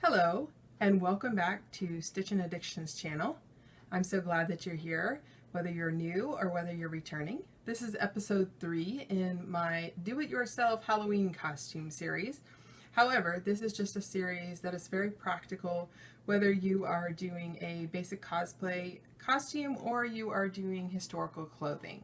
Hello, and welcome back to Stitch and Addictions channel. I'm so glad that you're here, whether you're new or whether you're returning. This is episode 3 in my Do-It-Yourself Halloween costume series. However, this is just a series that is very practical, whether you are doing a basic cosplay costume or you are doing historical clothing.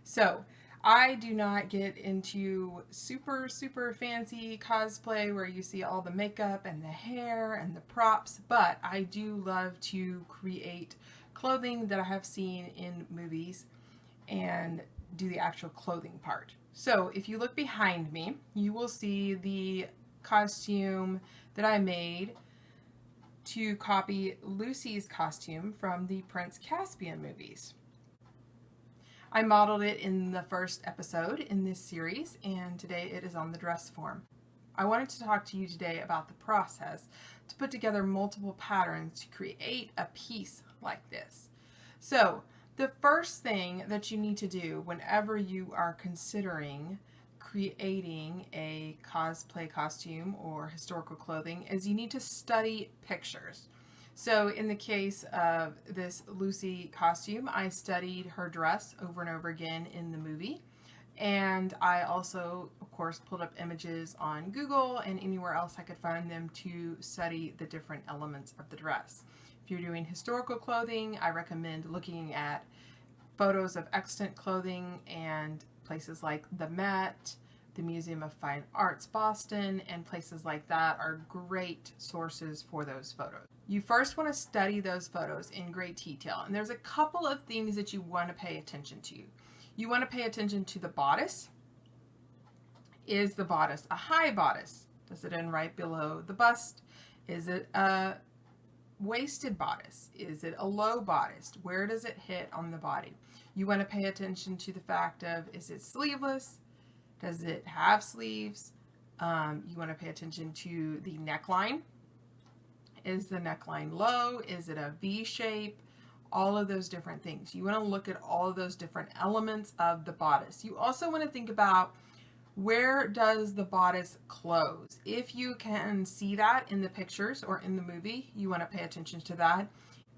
So, I do not get into super fancy cosplay where you see all the makeup and the hair and the props, but I do love to create clothing that I have seen in movies and do the actual clothing part. So if you look behind me, you will see the costume that I made to copy Lucy's costume from the Prince Caspian movies. I modeled it in the first episode in this series, and today it is on the dress form. I wanted to talk to you today about the process to put together multiple patterns to create a piece like this. So, the first thing that you need to do whenever you are considering creating a cosplay costume or historical clothing is you need to study pictures. So in the case of this Lucy costume, I studied her dress over and over again in the movie. And I also, of course, pulled up images on Google and anywhere else I could find them to study the different elements of the dress. If you're doing historical clothing, I recommend looking at photos of extant clothing and places like the Met, the Museum of Fine Arts Boston, and places like that are great sources for those photos. You first want to study those photos in great detail, and there's a couple of things that you want to pay attention to. You want to pay attention to the bodice. Is the bodice a high bodice? Does it end right below the bust? Is it a waisted bodice? Is it a low bodice? Where does it hit on the body? You want to pay attention to the fact of, is it sleeveless? Does it have sleeves? You want to pay attention to the neckline. Is the neckline low? Is it a V shape? All of those different things. You want to look at all of those different elements of the bodice. You also want to think about, where does the bodice close? If you can see that in the pictures or in the movie, you want to pay attention to that.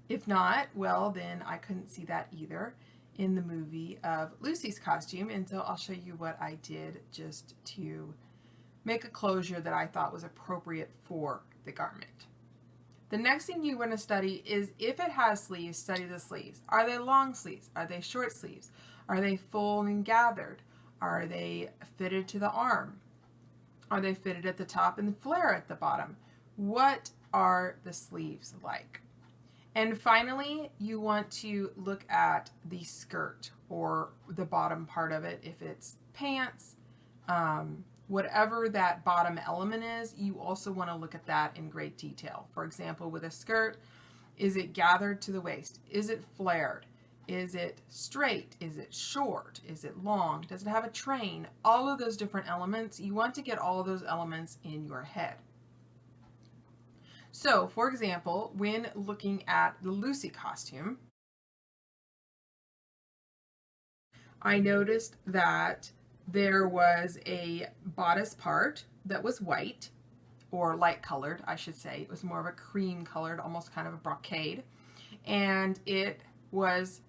If not, well, then I couldn't see that either in the movie of Lucy's costume, and so I'll show you what I did just to make a closure that I thought was appropriate for the garment. The next thing you want to study is, if it has sleeves, study the sleeves. Are they long sleeves? Are they short sleeves? Are they full and gathered? Are they fitted to the arm? Are they fitted at the top and the flare at the bottom? What are the sleeves like? And finally, you want to look at the skirt or the bottom part of it. If it's pants, whatever that bottom element is, you also want to look at that in great detail. For example, with a skirt, is it gathered to the waist? Is it flared? Is it straight? Is it short? Is it long? Does it have a train? All of those different elements, you want to get all of those elements in your head. So, for example, when looking at the Lucy costume, I noticed that there was a bodice part that was white, or light colored, I should say. It was more of a cream colored, almost kind of a brocade. And it was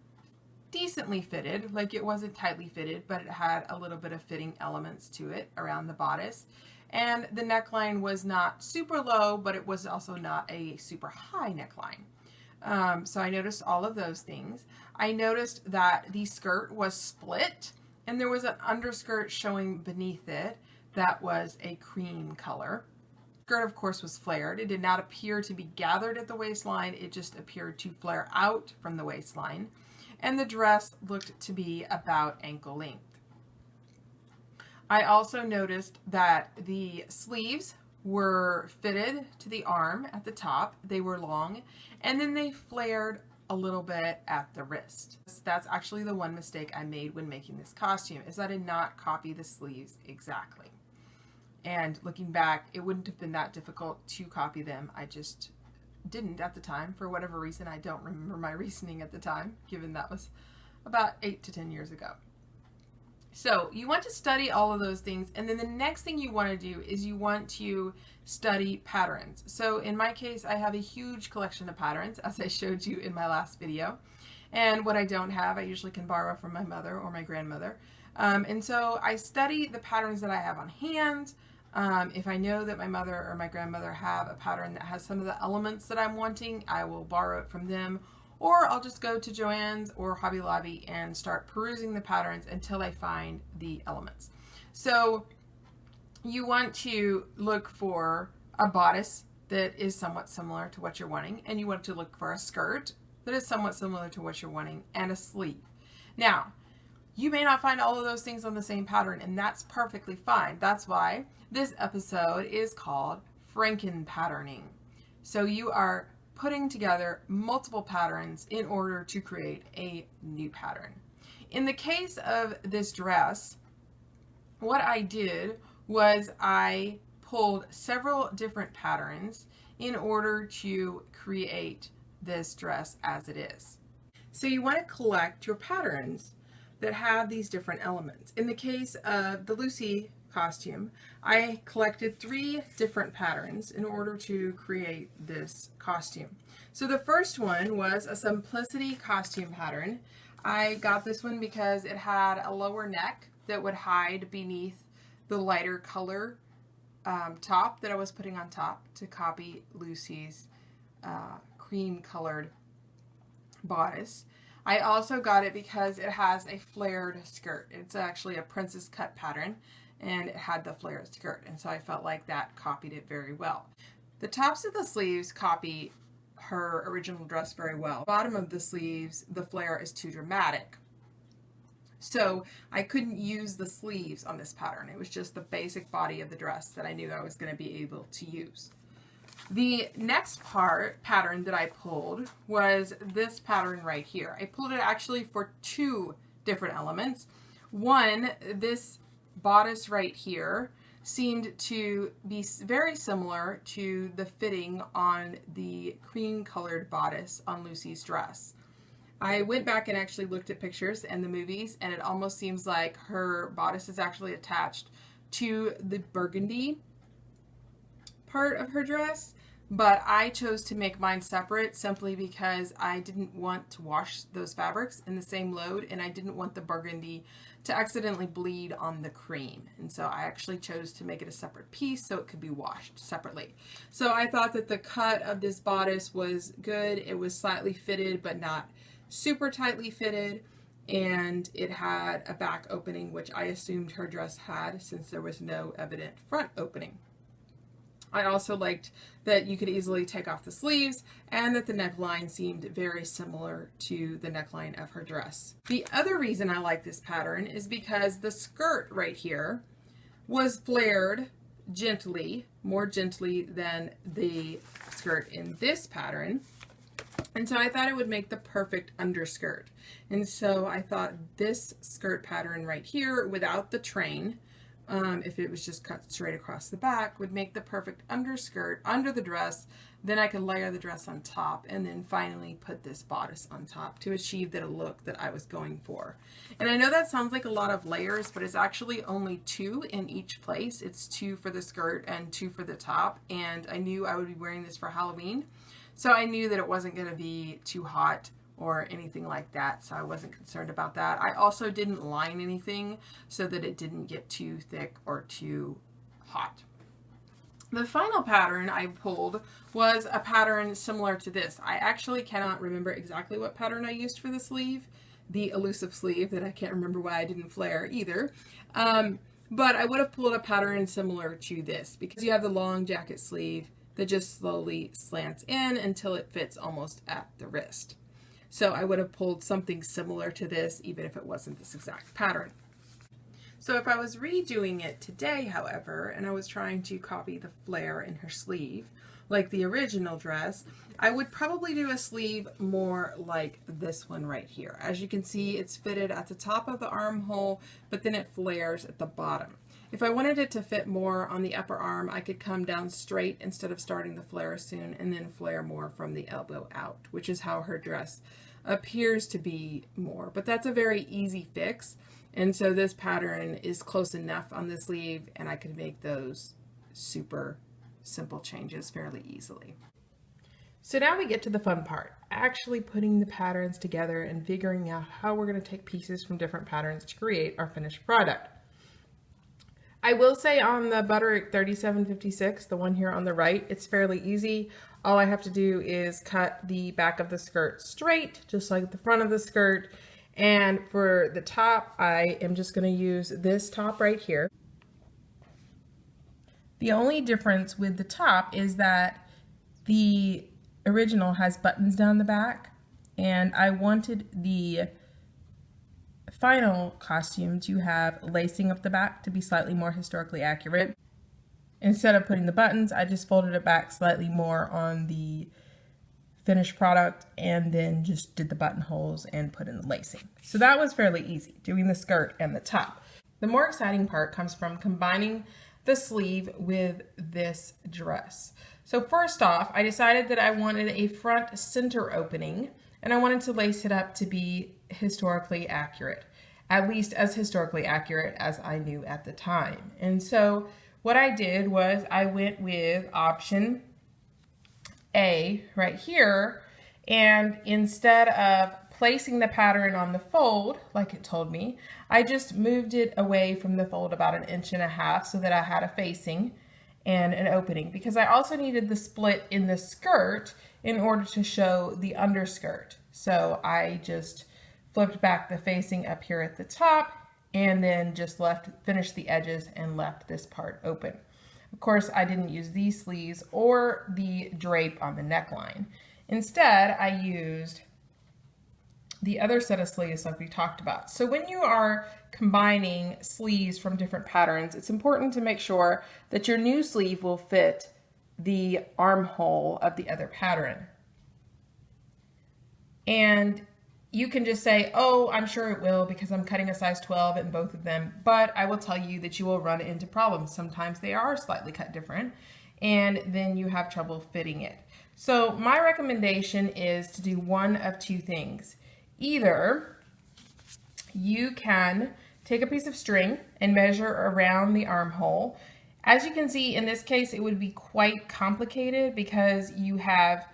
decently fitted, like it wasn't tightly fitted, but it had a little bit of fitting elements to it around the bodice. And the neckline was not super low, but it was also not a super high neckline. So I noticed all of those things. I noticed that the skirt was split, and there was an underskirt showing beneath it that was a cream color. The skirt, of course, was flared. It did not appear to be gathered at the waistline. It just appeared to flare out from the waistline. And the dress looked to be about ankle length. I also noticed that the sleeves were fitted to the arm at the top. They were long, and then they flared a little bit at the wrist. That's actually the one mistake I made when making this costume, is I did not copy the sleeves exactly. And looking back, it wouldn't have been that difficult to copy them. I just didn't at the time, for whatever reason. I don't remember my reasoning at the time, given that was about 8 to 10 years ago. So you want to study all of those things, and then the next thing you want to do is you want to study patterns. So in my case, I have a huge collection of patterns, as I showed you in my last video. And what I don't have, I usually can borrow from my mother or my grandmother. And so I study the patterns that I have on hand. If I know that my mother or my grandmother have a pattern that has some of the elements that I'm wanting, I will borrow it from them. Or I'll just go to Joann's or Hobby Lobby and start perusing the patterns until I find the elements. So you want to look for a bodice that is somewhat similar to what you're wanting, and you want to look for a skirt that is somewhat similar to what you're wanting, and a sleeve. Now, you may not find all of those things on the same pattern, and that's perfectly fine. That's why this episode is called Frankenpatterning. So you are putting together multiple patterns in order to create a new pattern. In the case of this dress, what I did was I pulled several different patterns in order to create this dress as it is. So you want to collect your patterns that have these different elements. In the case of the Lucy costume, I collected 3 different patterns in order to create this costume. So the first one was a simplicity costume pattern. I got this one because it had a lower neck that would hide beneath the lighter color top that I was putting on top to copy Lucy's cream colored bodice. I also got it because it has a flared skirt. It's actually a princess cut pattern, and it had the flared skirt, and so I felt like that copied it very well. The tops of the sleeves copy her original dress very well. Bottom of the sleeves, the flare is too dramatic. So I couldn't use the sleeves on this pattern. It was just the basic body of the dress that I knew I was going to be able to use. The next pattern that I pulled was this pattern right here. I pulled it actually for 2 different elements. One, this bodice right here seemed to be very similar to the fitting on the cream colored bodice on Lucy's dress. I went back and actually looked at pictures and the movies, and it almost seems like her bodice is actually attached to the burgundy part of her dress, but I chose to make mine separate simply because I didn't want to wash those fabrics in the same load, and I didn't want the burgundy to accidentally bleed on the cream. And so I actually chose to make it a separate piece so it could be washed separately. So I thought that the cut of this bodice was good. It was slightly fitted, but not super tightly fitted, and it had a back opening, which I assumed her dress had since there was no evident front opening. I also liked that you could easily take off the sleeves and that the neckline seemed very similar to the neckline of her dress. The other reason I like this pattern is because the skirt right here was flared gently, more gently than the skirt in this pattern. And so I thought it would make the perfect underskirt. And so I thought this skirt pattern right here without the train, if it was just cut straight across the back, would make the perfect underskirt under the dress. Then I could layer the dress on top and then finally put this bodice on top to achieve that look that I was going for. And I know that sounds like a lot of layers, but it's actually only 2 in each place. It's 2 for the skirt and 2 for the top. And I knew I would be wearing this for Halloween. So I knew that it wasn't going to be too hot or anything like that, so I wasn't concerned about that. I also didn't line anything so that it didn't get too thick or too hot. The final pattern I pulled was a pattern similar to this. I actually cannot remember exactly what pattern I used for the sleeve, the elusive sleeve that I can't remember why I didn't flare either. But I would have pulled a pattern similar to this because you have the long jacket sleeve that just slowly slants in until it fits almost at the wrist. So I would have pulled something similar to this even if it wasn't this exact pattern. So if I was redoing it today, however, and I was trying to copy the flare in her sleeve, like the original dress, I would probably do a sleeve more like this one right here. As you can see, it's fitted at the top of the armhole, but then it flares at the bottom. If I wanted it to fit more on the upper arm, I could come down straight instead of starting the flare soon and then flare more from the elbow out, which is how her dress appears to be more. But that's a very easy fix. And so this pattern is close enough on the sleeve, and I could make those super simple changes fairly easily. So now we get to the fun part, actually putting the patterns together and figuring out how we're going to take pieces from different patterns to create our finished product. I will say on the Butterick 3756, the one here on the right, it's fairly easy. All I have to do is cut the back of the skirt straight, just like the front of the skirt. And for the top, I am just going to use this top right here. The only difference with the top is that the original has buttons down the back, and I wanted the final costume to have lacing up the back to be slightly more historically accurate. Instead of putting the buttons, I just folded it back slightly more on the finished product and then just did the buttonholes and put in the lacing. So that was fairly easy, doing the skirt and the top. The more exciting part comes from combining the sleeve with this dress. So first off, I decided that I wanted a front center opening, and I wanted to lace it up to be historically accurate, at least as historically accurate as I knew at the time. And so what I did was I went with option A right here, and instead of placing the pattern on the fold like it told me, I just moved it away from the fold about 1.5 inches so that I had a facing and an opening, because I also needed the split in the skirt in order to show the underskirt. So I just flipped back the facing up here at the top and then just finished the edges and left this part open. Of course, I didn't use these sleeves or the drape on the neckline. Instead, I used the other set of sleeves like we talked about. So when you are combining sleeves from different patterns, it's important to make sure that your new sleeve will fit the armhole of the other pattern. And you can just say, oh, I'm sure it will because I'm cutting a size 12 in both of them, but I will tell you that you will run into problems. Sometimes they are slightly cut different, and then you have trouble fitting it. So my recommendation is to do one of two things. Either you can take a piece of string and measure around the armhole. As you can see, in this case, it would be quite complicated because you have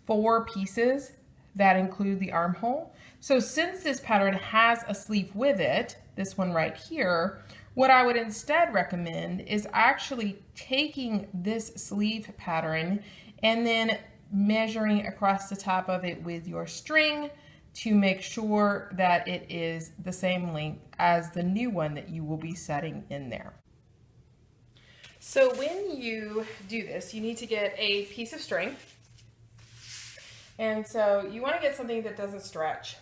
4 pieces that include the armhole. So since this pattern has a sleeve with it, this one right here, what I would instead recommend is actually taking this sleeve pattern and then measuring across the top of it with your string to make sure that it is the same length as the new one that you will be setting in there. So when you do this, you need to get a piece of string. And so you want to get something that doesn't stretch.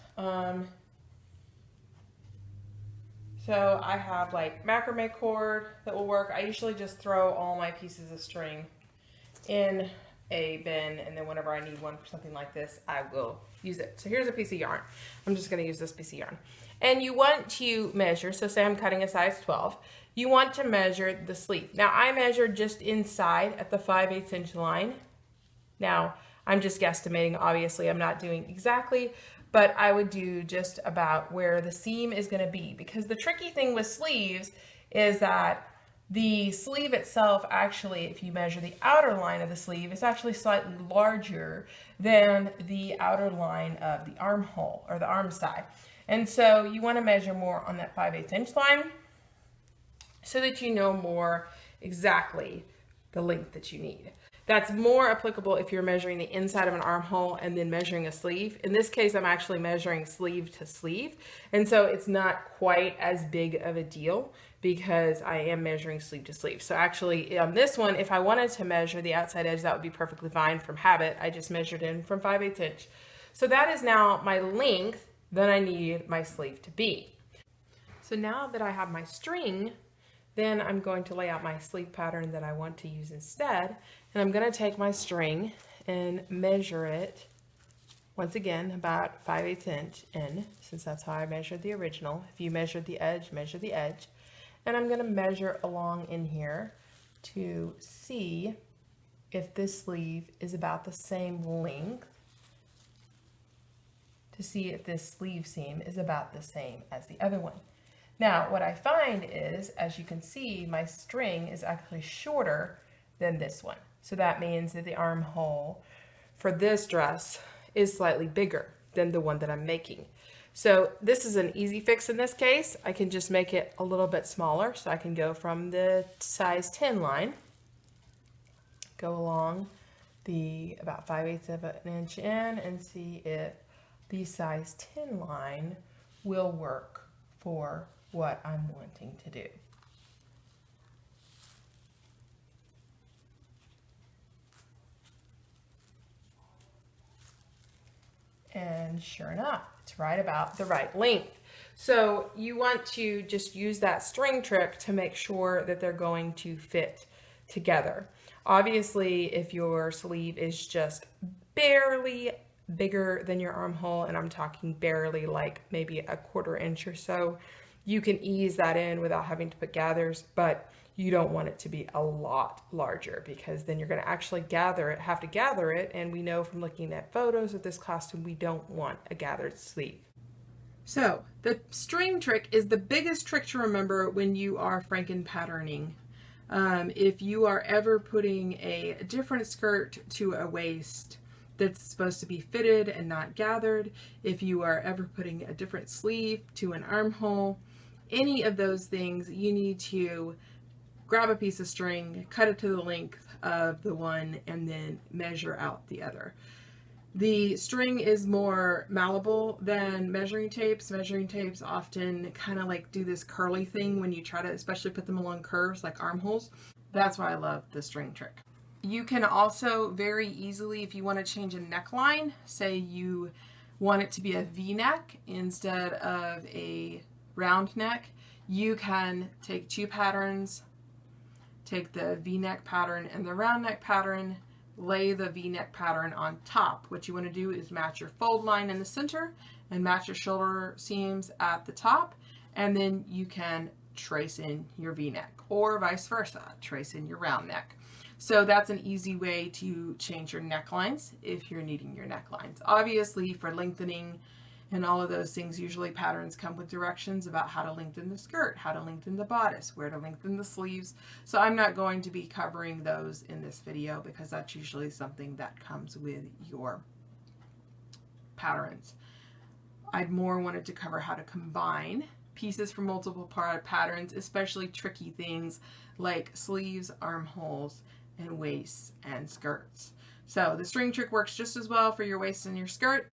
So I have like macrame cord that will work. I usually just throw all my pieces of string in a bin, and then whenever I need one for something like this, I will use it. So here's a piece of yarn. I'm just going to use this piece of yarn. And you want to measure, so say I'm cutting a size 12, you want to measure the sleeve. Now I measured just inside at the 5/8 inch line. Now I'm just guesstimating, obviously I'm not doing exactly, but I would do just about where the seam is going to be, because the tricky thing with sleeves is that the sleeve itself, actually, if you measure the outer line of the sleeve, is actually slightly larger than the outer line of the armhole or the arm side. And so you want to measure more on that 5/8 inch line so that you know more exactly the length that you need. That's more applicable if you're measuring the inside of an armhole and then measuring a sleeve. In this case, I'm actually measuring sleeve to sleeve. And so it's not quite as big of a deal because I am measuring sleeve to sleeve. So actually on this one, if I wanted to measure the outside edge, that would be perfectly fine from habit. I just measured in from 5/8 inch. So that is now my length that I need my sleeve to be. So now that I have my string, then I'm going to lay out my sleeve pattern that I want to use instead. And I'm going to take my string and measure it, once again, about 5/8 inch in, since that's how I measured the original. If you measured the edge, measure the edge. And I'm going to measure along in here to see if this sleeve is about the same length to see if this sleeve seam is about the same as the other one. Now, what I find is, as you can see, my string is actually shorter than this one. So that means that the armhole for this dress is slightly bigger than the one that I'm making. So this is an easy fix in this case. I can just make it a little bit smaller. So I can go from the size 10 line, go along the about 5/8 of an inch in, and see if the size 10 line will work for what I'm wanting to do. And sure enough, it's right about the right length. So you want to just use that string trick to make sure that they're going to fit together. Obviously, if your sleeve is just barely bigger than your armhole, and I'm talking barely, like maybe a 1/4 inch or so, you can ease that in without having to put gathers, but you don't want it to be a lot larger, because then you're going to actually have to gather it, and we know from looking at photos of this costume, we don't want a gathered sleeve. So the string trick is the biggest trick to remember when you are Frankenpatterning. If you are ever putting a different skirt to a waist that's supposed to be fitted and not gathered, if you are ever putting a different sleeve to an armhole, any of those things, you need to grab a piece of string, cut it to the length of the one, and then measure out the other. The string is more malleable than measuring tapes. Measuring tapes often kind of like do this curly thing when you try to especially put them along curves like armholes. That's why I love the string trick. You can also very easily, if you want to change a neckline, say you want it to be a V-neck instead of a round neck, you can take 2 patterns, take the V-neck pattern and the round neck pattern, lay the V-neck pattern on top. What you want to do is match your fold line in the center and match your shoulder seams at the top, and then you can trace in your V-neck, or vice versa, trace in your round neck. So that's an easy way to change your necklines if you're needing your necklines. Obviously, for lengthening and all of those things, usually patterns come with directions about how to lengthen the skirt, how to lengthen the bodice, where to lengthen the sleeves. So I'm not going to be covering those in this video, because that's usually something that comes with your patterns. I'd more wanted to cover how to combine pieces from multiple patterns, especially tricky things like sleeves, armholes, and waists and skirts. So the string trick works just as well for your waist and your skirt